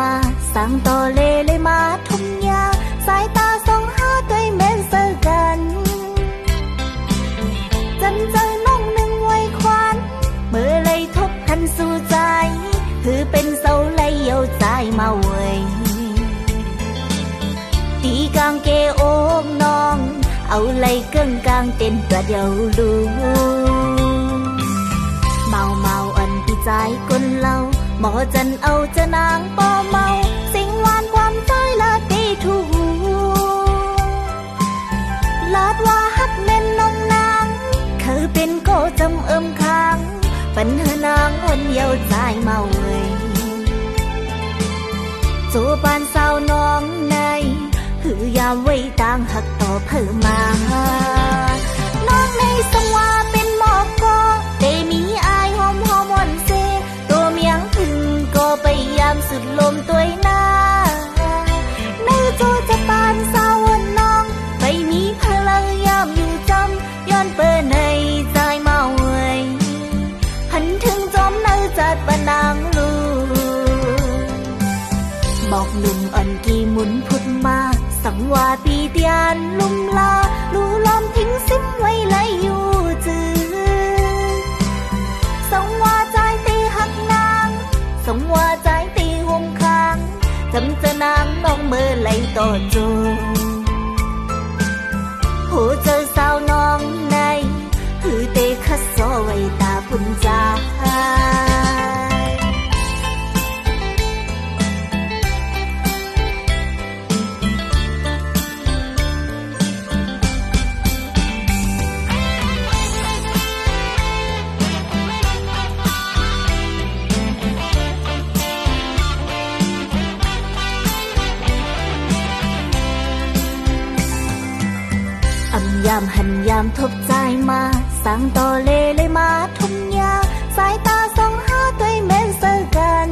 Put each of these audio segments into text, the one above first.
มาสั่งต่อเลยมาทุ่งยาสายตาส่องหาตัวแม่นเจอกันจันเจอน้องหนึ่งไว้ควันเมื่อเลยทบทันสู่ใจคือเป็นเสาไหลเยียวใจมาเวยตีกางเกโอกน้องเอาไหลเกิ้งกางเต้นประเดี๋ยวลูเมาอันพี่ใจคนเล่าหมอจันเอาจะนางป้อเมาสิ่งหวานความใจละตีทูลาดว่าฮักแม่นน้องนางคือเป็นโกจำค้างปัญหานางคนเยียวใจเมาเวยจูบานสาวน้องในหือยามไว้ต่างหักต่อเพิ่มมาน้องในสงว่าเป็นหมอกก็เตมีอายหอมวันเซตัวเมียงพึ่งก็ไปยามสุดลมตัวหน้าในจูจะปานสาวน้องไปมีพลังยามอยู่จำย้อนเปิดในใจเมาเวยหันถึงจอมเนื้อจัดปนางลูบอกหนุ่มอ่อนกี่หมุนพุดมาสังวาปีเตียนลุ่มลาลูล้อมทิ้งซิมไว้ไหลอยู่จือสังวาใจตีหักนางสังวาใจตีห่มค้างจำจะนางน้องเมื่อไหลต่อจูหูเจอสาวน้องในหือเตะคัดซอไว้ตาพุ่นใจยามหันยามทบใจมาสั่งต่อเลยมาทุ่งยาสายตาส่องหาตัวแม่นเจอกัน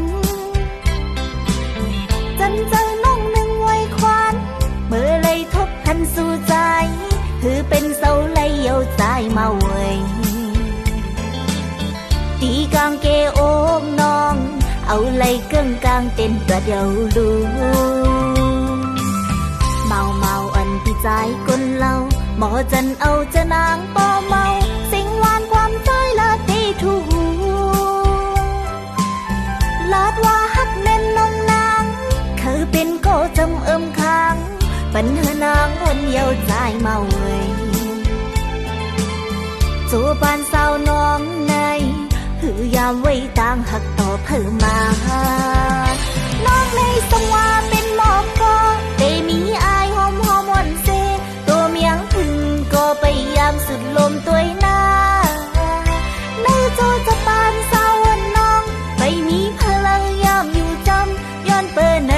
จันเจอน้องหนึ่งไว้ควันเมื่อเลยทบทันสู่ใจคือเป็นเสาไหลเยียวใจมาเวยตีกางเกโอกน้องเอาไหลเกิ้งกางเต้นประเดี๋ยวลูเมาอันพี่ใจคนเล่าหมอจันเอาจะนางป้อเมาสิ่งหวานความใจละตีทูลาดว่าฮักแม่นน้องนางคือเป็นโกจำค้างปัญหานางคนเยียวใจเมาเวยจูบานสาวน้องในหือยามไว้ต่างหักต่อเพิ่มมาน้องในสงว่าเป็นหมอกก็เตมีอายหอมวันเซตัวเมียงพึ่งก็ไปยามสุดลมตัวหน้าในโจจะปานสาวน้องไปมีพลังยามอยู่จำย้อนเปิดใน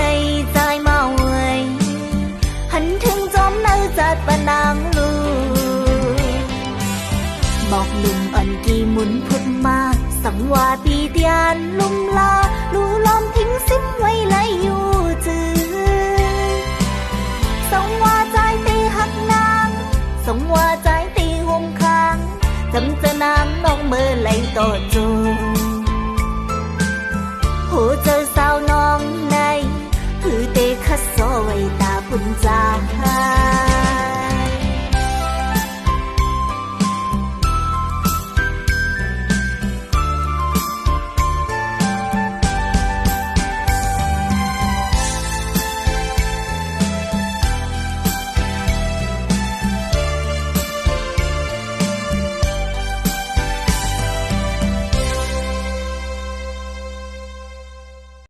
ใจเมาเวยหันถึงจอมเนื้อจัดปนางลูบอกหนุ่มอ่อนกี่หมุนพุดมาสังวาปีเตียนลุ่มลาลูล้อมทิ้งซิมไว้ไหลอยู่จือสังวาใจตีหักนางสังวาใจตีห่มค้างจำจะนางน้องเมื่อไหลต่อจู